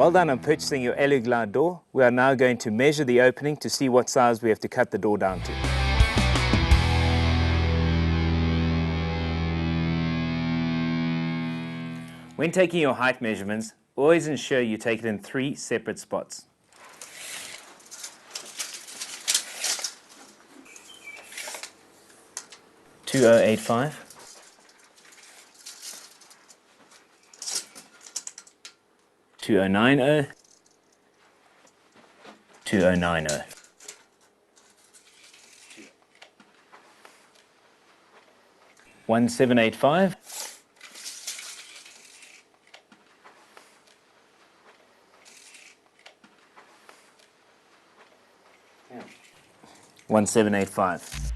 Well done on purchasing your Aluglide door. We are now going to measure the opening to see what size we have to cut the door down to. When taking your height measurements, always ensure you take it in 3 separate spots. (2085) 2090 2090 1785 1785.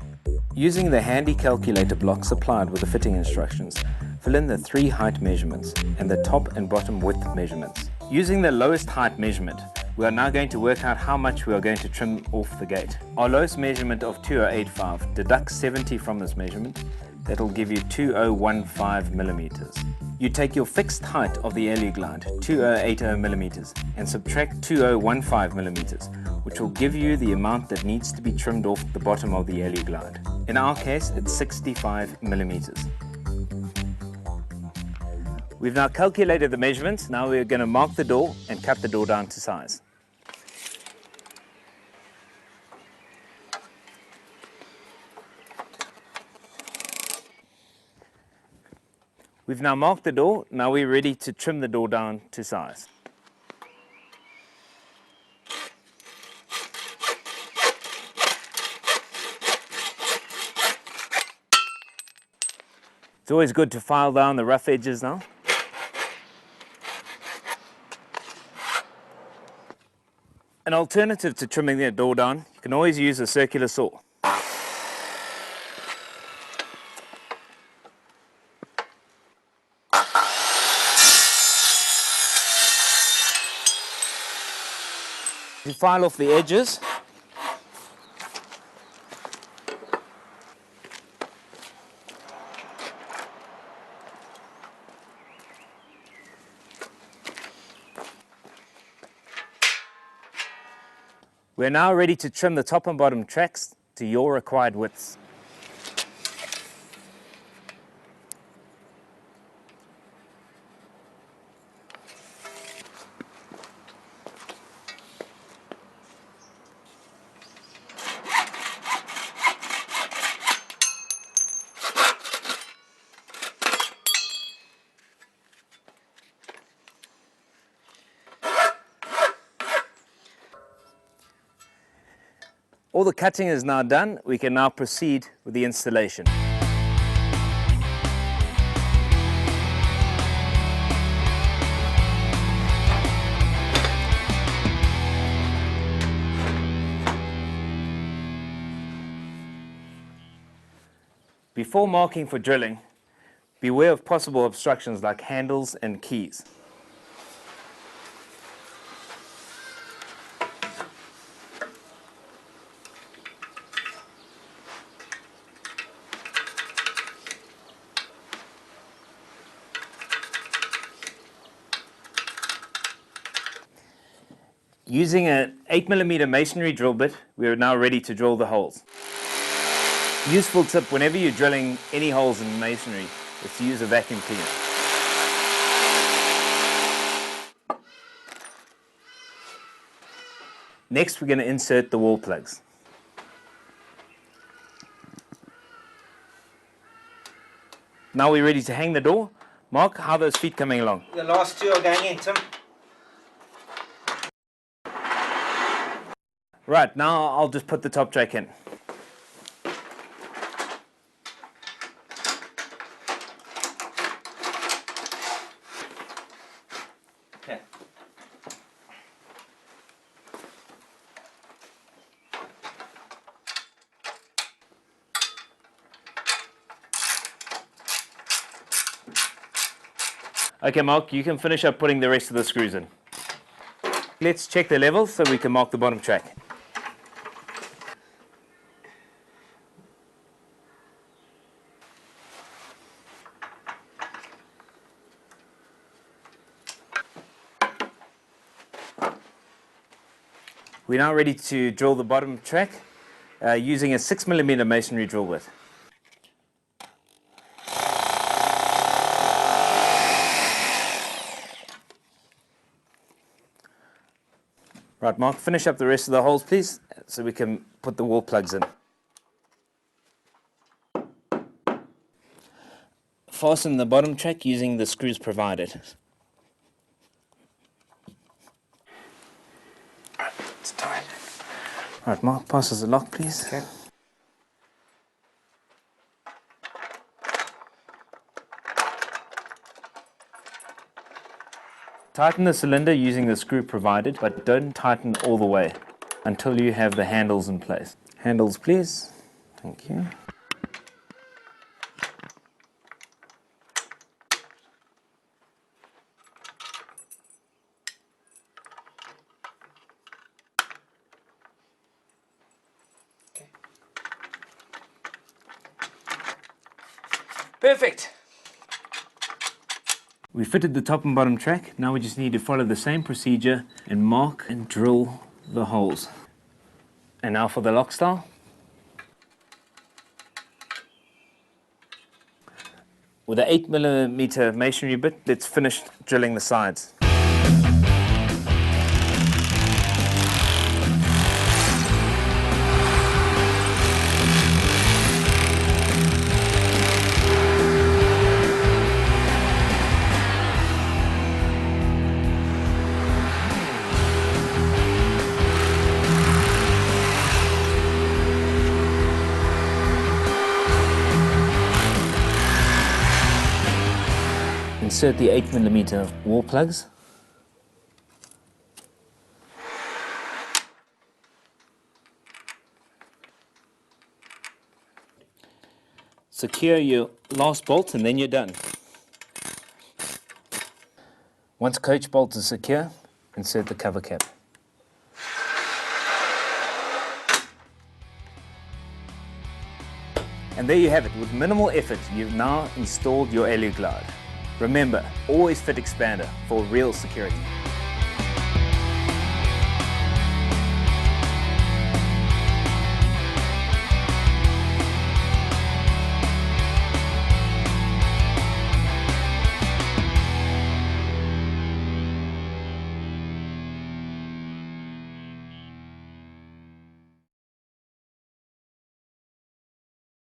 Using the handy calculator block supplied with the fitting instructions, fill in the 3 height measurements and the top and bottom width measurements. Using the lowest height measurement, we are now going to work out how much we are going to trim off the gate. Our lowest measurement of 2085, deduct 70 from this measurement. That will give you 2015 millimeters. You take your fixed height of the Aluglide, 2080 millimeters, and subtract 2015 millimeters, which will give you the amount that needs to be trimmed off the bottom of the Aluglide. In our case, it's 65 millimeters. We've now calculated the measurements. Now we're going to mark the door and cut the door down to size. We've now marked the door. Now we're ready to trim the door down to size. It's always good to file down the rough edges now. An alternative to trimming the door down, you can always use a circular saw. You file off the edges. We're now ready to trim the top and bottom tracks to your required widths. All the cutting is now done. We can now proceed with the installation. Before marking for drilling, beware of possible obstructions like handles and keys. Using an 8mm masonry drill bit, we are now ready to drill the holes. Useful tip whenever you're drilling any holes in masonry is to use a vacuum cleaner. Next, we're going to insert the wall plugs. Now we're ready to hang the door. Mark, how are those feet coming along? The last 2 are going in, Tim. Right, now I'll just put the top track in. Okay. Okay, Mark, you can finish up putting the rest of the screws in. Let's check the levels so we can mark the bottom track. We're now ready to drill the bottom track using a 6mm masonry drill bit. Right, Mark, finish up the rest of the holes, please, so we can put the wall plugs in. Fasten the bottom track using the screws provided. Right, it's tight. Right, Mark, pass us the lock, please. Okay. Tighten the cylinder using the screw provided, but don't tighten all the way until you have the handles in place. Handles, please. Thank you. Perfect. We fitted the top and bottom track. Now we just need to follow the same procedure and mark and drill the holes. And now for the lock style. With an 8mm masonry bit, let's finish drilling the sides. Insert the 8mm wall plugs. Secure your last bolt and then you're done. Once coach bolt is secure, insert the cover cap. And there you have it. With minimal effort, you've now installed your Aluglide. Remember, always fit Xpanda for real security.